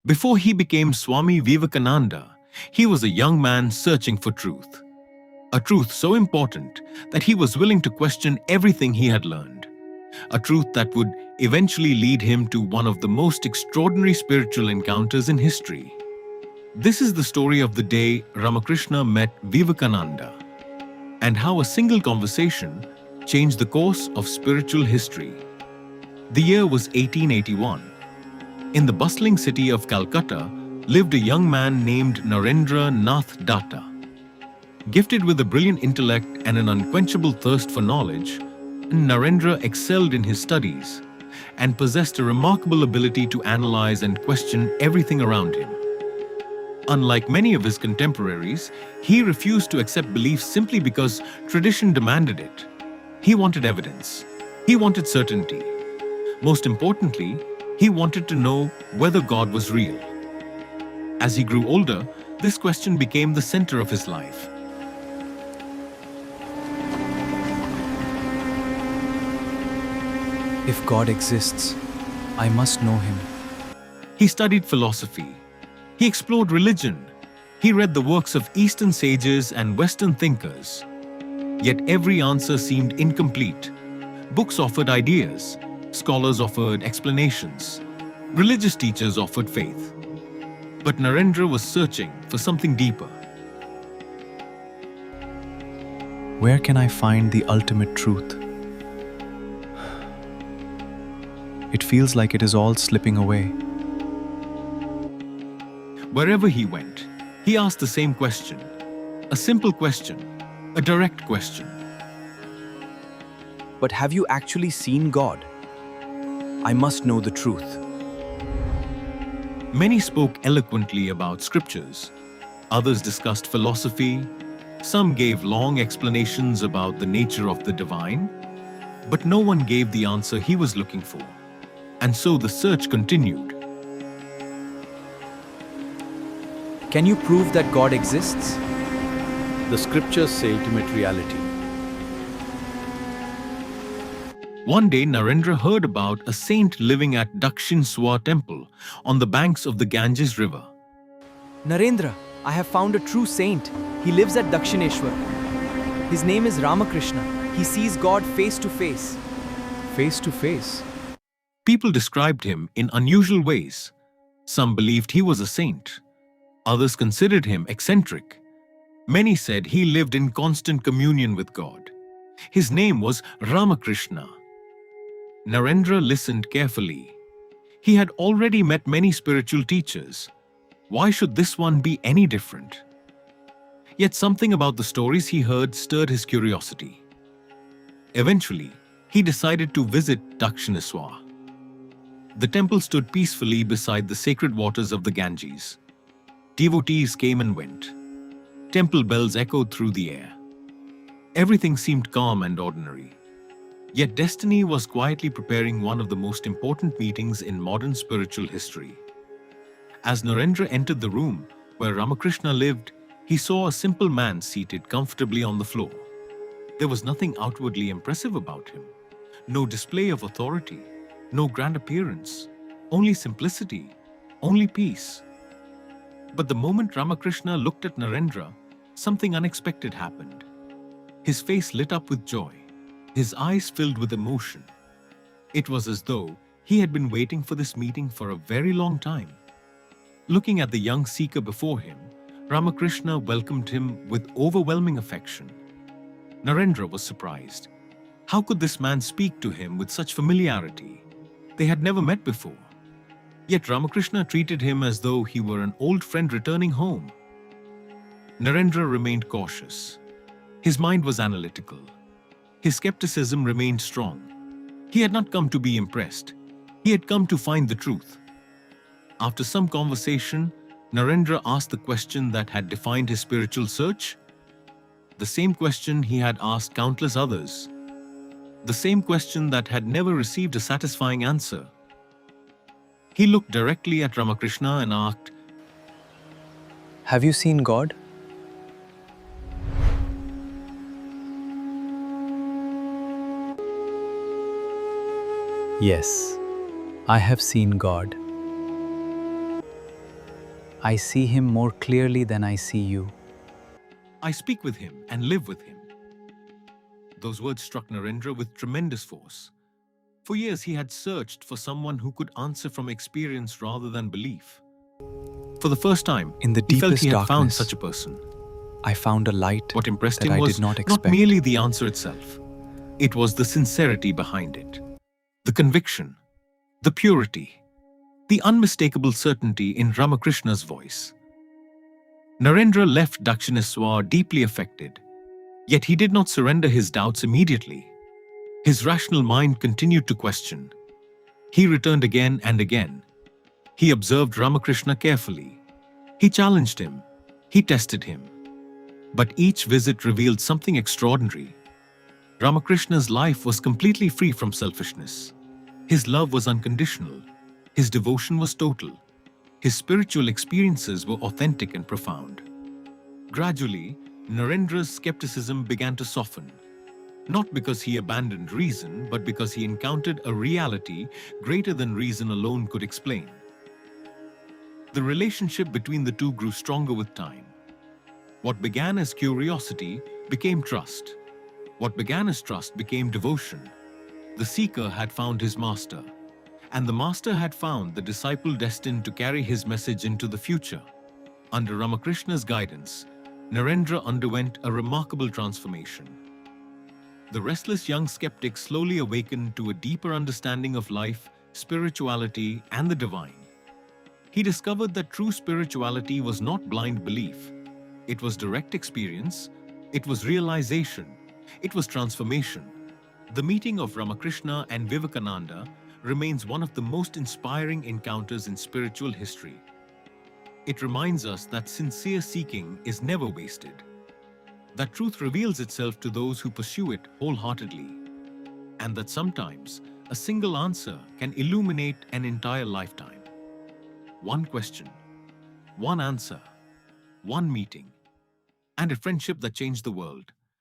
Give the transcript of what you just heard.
Before he became Swami Vivekananda, he was a young man searching for truth. A truth so important that he was willing to question everything he had learned. A truth that would eventually lead him to one of the most extraordinary spiritual encounters in history. This is the story of the day Ramakrishna met Vivekananda, and how a single conversation changed the course of spiritual history. The year was 1881. In the bustling city of Calcutta lived a young man named Narendra Nath Datta. Gifted with a brilliant intellect and an unquenchable thirst for knowledge, Narendra excelled in his studies and possessed a remarkable ability to analyze and question everything around him. Unlike many of his contemporaries, he refused to accept beliefs simply because tradition demanded it. He wanted evidence. He wanted certainty. Most importantly, he wanted to know whether God was real. As he grew older, this question became the center of his life. If God exists, I must know Him. He studied philosophy. He explored religion. He read the works of Eastern sages and Western thinkers. Yet every answer seemed incomplete. Books offered ideas. Scholars offered explanations. Religious teachers offered faith. But Narendra was searching for something deeper. Where can I find the ultimate truth? It feels like it is all slipping away. Wherever he went, he asked the same question. A simple question, a direct question. But have you actually seen God? I must know the truth. Many spoke eloquently about scriptures. Others discussed philosophy. Some gave long explanations about the nature of the divine. But no one gave the answer he was looking for. And so the search continued. Can you prove that God exists? The scriptures say ultimate reality. One day, Narendra heard about a saint living at Dakshineswar temple on the banks of the Ganges river. Narendra, I have found a true saint. He lives at Dakshineswar. His name is Ramakrishna. He sees God face to face. Face to face. People described him in unusual ways. Some believed he was a saint. Others considered him eccentric. Many said he lived in constant communion with God. His name was Ramakrishna. Narendra listened carefully. He had already met many spiritual teachers. Why should this one be any different? Yet something about the stories he heard stirred his curiosity. Eventually, he decided to visit Dakshineswar. The temple stood peacefully beside the sacred waters of the Ganges. Devotees came and went. Temple bells echoed through the air. Everything seemed calm and ordinary. Yet destiny was quietly preparing one of the most important meetings in modern spiritual history. As Narendra entered the room where Ramakrishna lived, he saw a simple man seated comfortably on the floor. There was nothing outwardly impressive about him. No display of authority. No grand appearance, only simplicity, only peace. But the moment Ramakrishna looked at Narendra, something unexpected happened. His face lit up with joy. His eyes filled with emotion. It was as though he had been waiting for this meeting for a very long time. Looking at the young seeker before him, Ramakrishna welcomed him with overwhelming affection. Narendra was surprised. How could this man speak to him with such familiarity? They had never met before. Yet Ramakrishna treated him as though he were an old friend returning home. Narendra remained cautious. His mind was analytical. His skepticism remained strong. He had not come to be impressed. He had come to find the truth. After some conversation, Narendra asked the question that had defined his spiritual search. The same question he had asked countless others. The same question that had never received a satisfying answer. He looked directly at Ramakrishna and asked, Have you seen God? Yes, I have seen God. I see him more clearly than I see you. I speak with him and live with him. Those words struck Narendra with tremendous force. For years he had searched for someone who could answer from experience rather than belief. For the first time, In the he felt deepest he had found darkness, such a person. I found a light What impressed that him I was did not not expect. merely the answer itself. It was the sincerity behind it, the conviction, the purity, the unmistakable certainty in Ramakrishna's voice. Narendra left Dakshineswar deeply affected, yet he did not surrender his doubts immediately. His rational mind continued to question. He returned again and again. He observed Ramakrishna carefully. He challenged him. He tested him. But each visit revealed something extraordinary. Ramakrishna's life was completely free from selfishness. His love was unconditional. His devotion was total. His spiritual experiences were authentic and profound. Gradually, Narendra's skepticism began to soften. Not because he abandoned reason, but because he encountered a reality greater than reason alone could explain. The relationship between the two grew stronger with time. What began as curiosity became trust. What began as trust became devotion. The seeker had found his master, and the master had found the disciple destined to carry his message into the future. Under Ramakrishna's guidance, Narendra underwent a remarkable transformation. The restless young skeptic slowly awakened to a deeper understanding of life, spirituality, and the divine. He discovered that true spirituality was not blind belief. It was direct experience, it was realization, it was transformation. The meeting of Ramakrishna and Vivekananda remains one of the most inspiring encounters in spiritual history. It reminds us that sincere seeking is never wasted, that truth reveals itself to those who pursue it wholeheartedly, and that sometimes a single answer can illuminate an entire lifetime. One question, one answer, one meeting, and a friendship that changed the world.